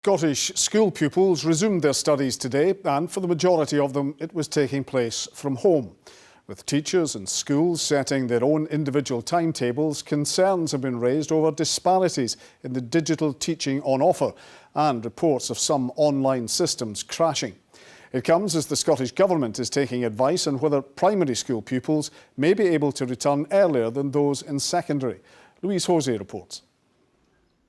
Scottish school pupils resumed their studies today, and for the majority of them it was taking place from home. With teachers and schools setting their own individual timetables, concerns have been raised over disparities in the digital teaching on offer and reports of some online systems crashing. It comes as the Scottish Government is taking advice on whether primary school pupils may be able to return earlier than those in secondary. Louise Hosey reports.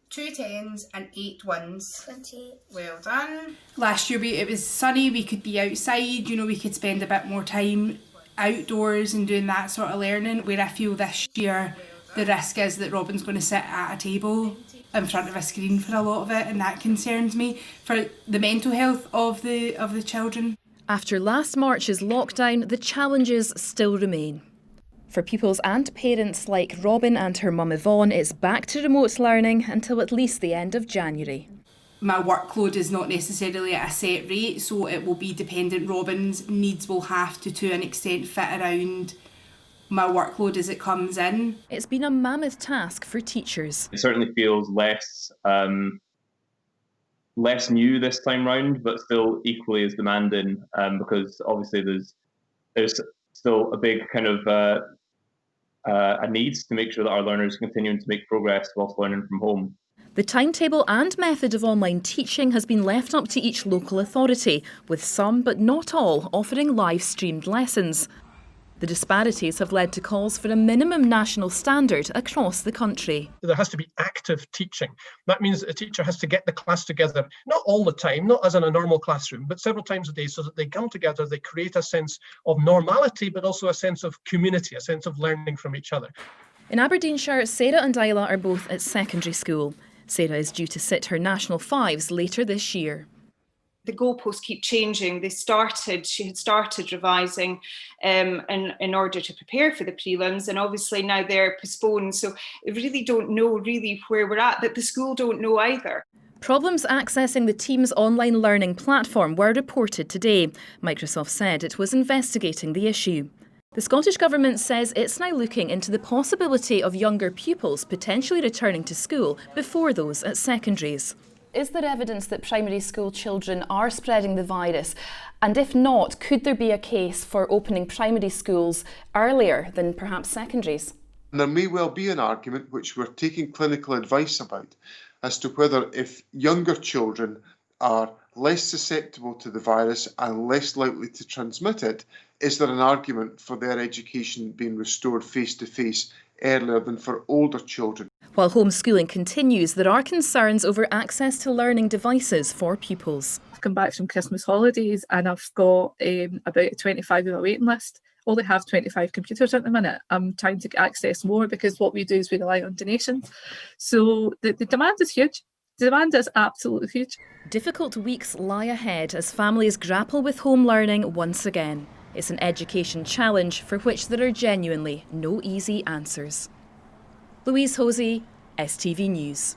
2 10s and 8 1s. 28. Well done. Last year it was sunny, we could be outside, we could spend a bit more time outdoors and doing that sort of learning, where I feel this year the risk is that Robin's going to sit at a table in front of a screen for a lot of it, and that concerns me for the mental health of the children. After last March's lockdown, the challenges still remain. For pupils and parents like Robin and her mum Yvonne, it's back to remote learning until at least the end of January. My workload is not necessarily at a set rate, so it will be dependent. Robin's needs will have to an extent, fit around my workload as it comes in. It's been a mammoth task for teachers. It certainly feels less new this time round, but still equally as demanding because obviously there's still a big kind of a need to make sure that our learners are continuing to make progress whilst learning from home. The timetable and method of online teaching has been left up to each local authority, with some, but not all, offering live-streamed lessons. The disparities have led to calls for a minimum national standard across the country. There has to be active teaching. That means that a teacher has to get the class together, not all the time, not as in a normal classroom, but several times a day, so that they come together, they create a sense of normality, but also a sense of community, a sense of learning from each other. In Aberdeenshire, Sarah and Isla are both at secondary school. Sarah is due to sit her National Fives later this year. The goalposts keep changing. She had started revising in order to prepare for the prelims, and obviously now they're postponed. So I really don't know where we're at, but the school don't know either. Problems accessing the Teams online learning platform were reported today. Microsoft said it was investigating the issue. The Scottish Government says it's now looking into the possibility of younger pupils potentially returning to school before those at secondaries. Is there evidence that primary school children are spreading the virus? And if not, could there be a case for opening primary schools earlier than perhaps secondaries? There may well be an argument, which we're taking clinical advice about, as to whether if younger children are less susceptible to the virus and less likely to transmit it, is there an argument for their education being restored face-to-face earlier than for older children? While homeschooling continues, there are concerns over access to learning devices for pupils. I've come back from Christmas holidays and I've got about 25 on a waiting list. Only have 25 computers at the minute. I'm trying to access more because what we do is we rely on donations. So the demand is huge. The demand is absolutely huge. Difficult weeks lie ahead as families grapple with home learning once again. It's an education challenge for which there are genuinely no easy answers. Louise Hosey, STV News.